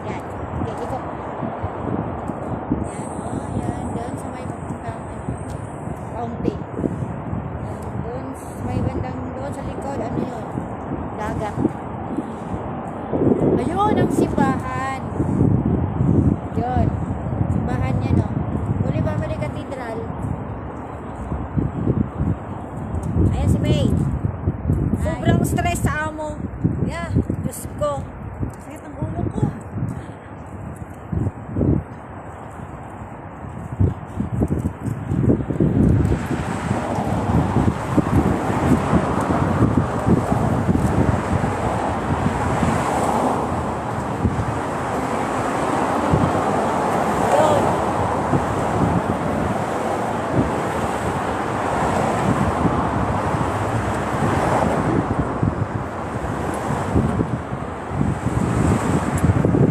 Yan. Okay, ikot. Yan, oh, yan. Doon sa may kaunti. Doon sa may bandang doon sa likod, ano yun? Dagat. Ayun, ang simbahan. Yun. Simbahan niya, no? Uli ba mali katedral? Ayan si May. Sobrang stress sa amo. Yeah, Diyos ko. Sakit ang ulo ko.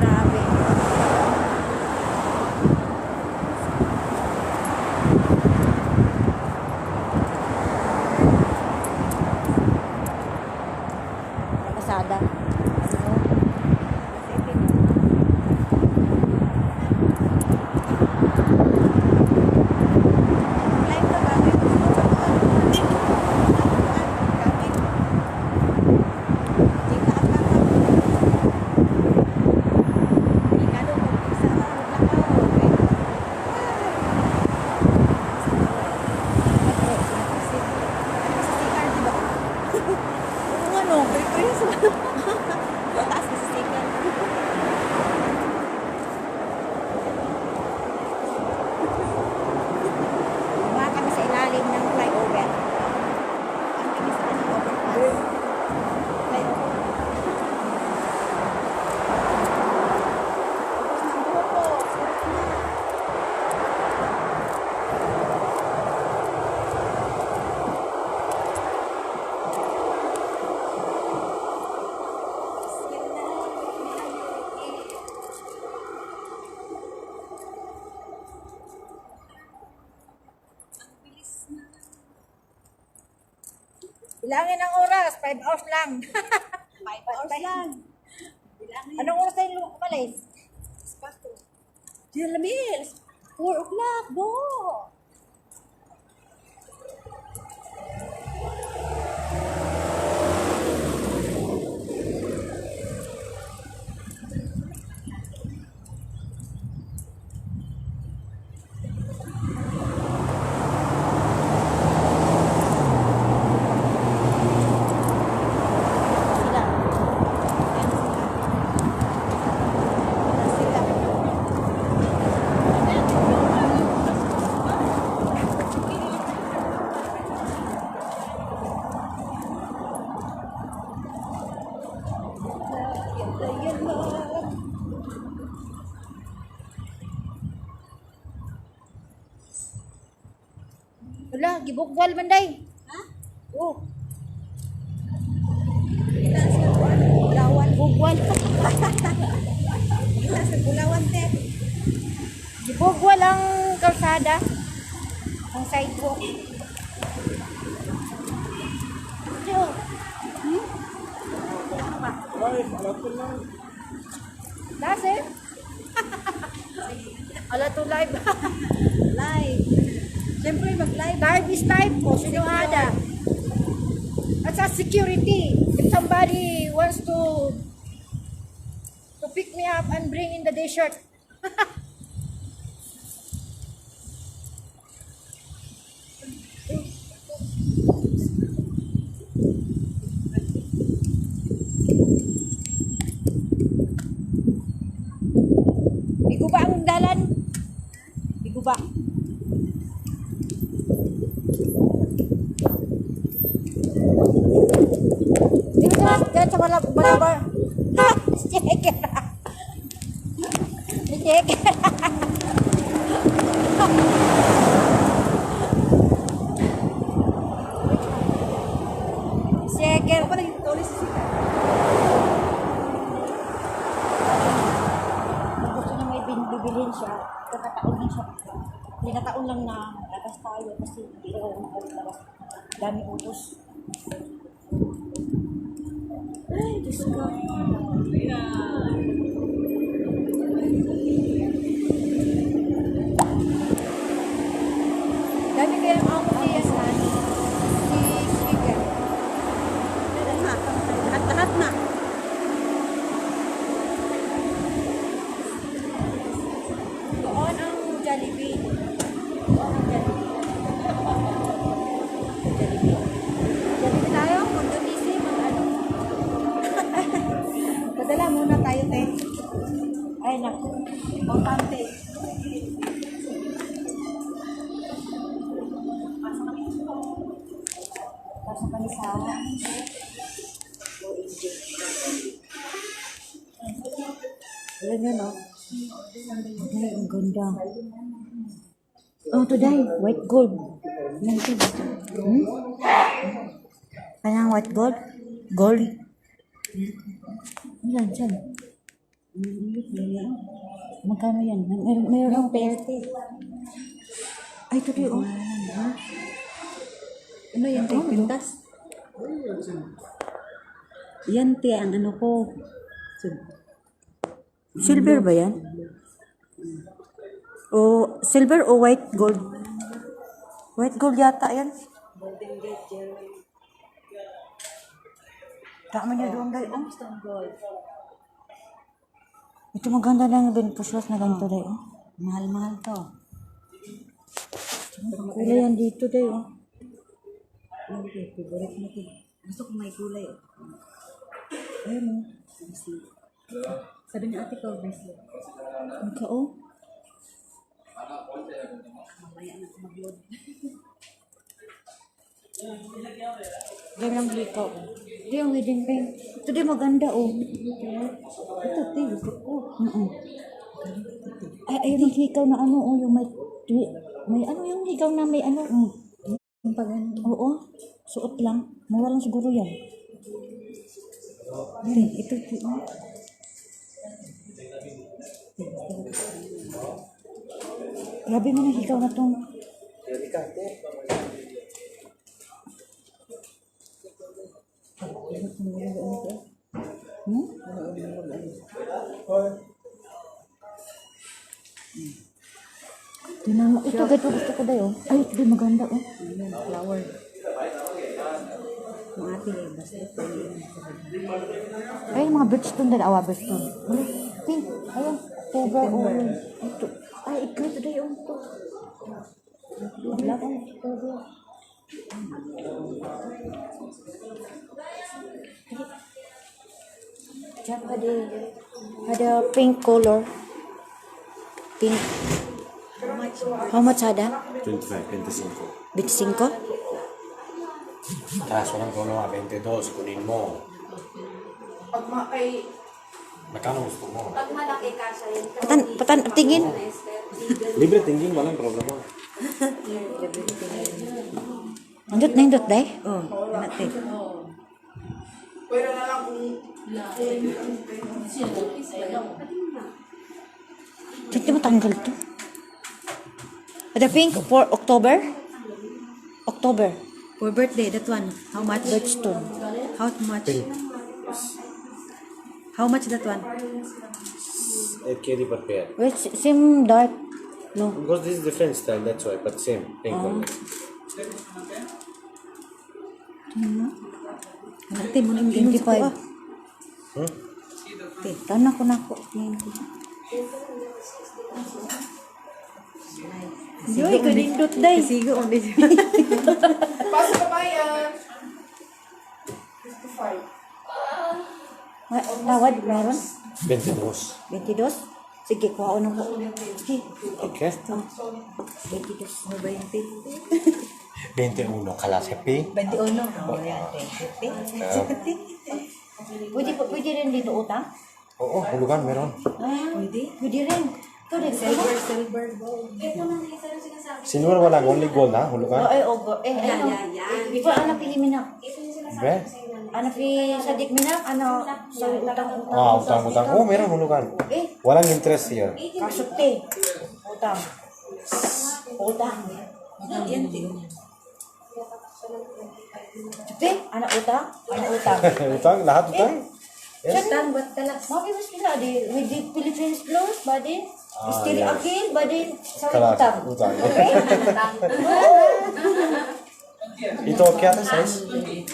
Grabe. Nakasada. Ano? Taas na sticker. Mga kami sa ilalim ng flyover. Ang kami sa overpass. Flyover. Tapos ng buho ko. Sarap na. Bilangin ang oras, 5 hours lang. 5 hours lang. Anong oras tayo umalis? Jilamil, 4 o'clock, go! Sila. Sila. Wala, gibugwal man day. Ha? Oh, Kita sa Bulawan. bugwal. Kita sa Bulawan, te. Gibugwal ang kalsada. Ang sidewalk. Yo. That's it. Ala to live. Live. Siyempre, mag-live. Live is live po, sino ada. At sa security, if somebody wants to pick me up and bring in the day shirt. Biguba ang dalan. Biguba. Dito na, dyan sa malabar. Ha! Checker. Checker. Checker. Ako pa naging tulis si Sika. Gusto niya may bibilhin siya. Kakataon lang siya. Linataon lang na labas tayo kasi hindi ko makalabas. Dami utos. Ay, Diyos ko. Yeah. Magdala muna tayo, te. Ay, naku. Importante. Pasok kami sa... Alam nyo, no? Ay, ang ganda. Oh, today, white gold. Yan ito. Hmm? Kanyang white gold? Gold. Yan, yan. Magkano yan? Mayroon akong perte. Ay, today, oh. Ano yan, te? Pintas? Yan, te, ang ano ko. Silver ba yan? O, silver o white gold? White gold yata yan. Tama niya doon dahil. Oh. Ito maganda lang yung puswas na ganito dahil. Oh. Mahal-mahal to. Kulay yan dito dahil. Oh. Okay, favorite mo to. Gusto ko may kulay. Ayun, oh. Sabi ni ate ko, bracelet. Magka, oh. Mamaya na mag-load. Ganyan ang likaw. Ito yung wedding ring. Ito din maganda, oh. Ito, te, gusto ko. Ay, ayun ang hikaw na ano, oh. Yung may ano yung hikaw na may ano. Yung pag ano. Oo. Suot lang. Mura lang siguro yan. Ito, te. Grabe mo na hikaw na tong. Hmm? Tingnan mo. Ito, ganito gusto ko dayo. Ay, ito din maganda, oh. Ayan, flower. Mga ate, bracelet. Ay, mga birchstone dahil. Awa, birchstone. Ay, pink. Ayun. Silver, oh. Ito. Ay, ikaw ito dayo. Ito. Wala ka na. Silver. Diyan ada pink color. Pink. How much ada? 25, 25. 25? Kaso lang ko naman, 22, kunin mo. Pag kay Magkano gusto mo? pag malaki ka sa rin. Patan, tingin. Libre tingin, walang problema. Nindot, day. Oh, yan ate. Pero na lang kung Dito mo tanggal to. Ada pink for October? October. For birthday, that one. How much? Birchstone. How much? Pink. How much that one? 8 KD per pair. Wait, same dark. No. Because this is different style, that's why. But same, pink only. Ate, mo na yung ganyan sa 25. kuha. Hmm? Ate, Tanah ko na ko. Tingin ko. Yoy, kanindot day. Sigo, on this. pasok ka ba yan? 55. Tawad, meron? 22. 22? Sige, kuha ko na po. Sige. Okay. 22. Ano ba yung ate? 21, kalas happy. 21. Oh, yan, 20. Pwede rin dito utang? Oo, hulugan meron. Pwede. Pwede rin. Ito rin. Silver gold. Silver wala, only gold ha, hulugan. Ay, ogo. Ano? Di ba anak pili minak? Be? Anak pili sadik minak? Ano? Sa utang. Ah, utang-utang. Oh, meron hulugan. Walang interest here. Kasukte. Utang. Utang. Yan, te. Sukte? Anak utang? Anak utang. Utang, lahat utang? Yes. Utang, ba't talas? Mami mas pila di. With the Philippines close, badin. Istiri yes. akil, badin. Sa Kalas, utang. utang. Okay? Ito okay ata size? 20?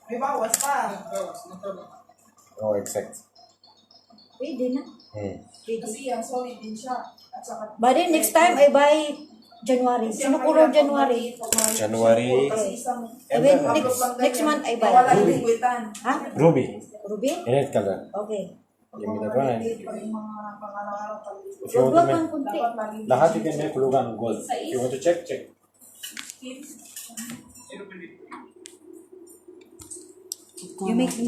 May bawas pa. Oh, exact. Pwede na. Hmm. Kasi yan, solid din siya. At saka, Badin, next time I buy January. Sino color January? January. Even next month ay ba? Wala yung lingwitan. Ha? Ruby. Ruby? Red color. Okay. Yung minagwan. Yung mga pang-araw-araw pag- If you want Huwag to kang make, kunti. lahat you can make hulugan gold. If you want to check, check. You make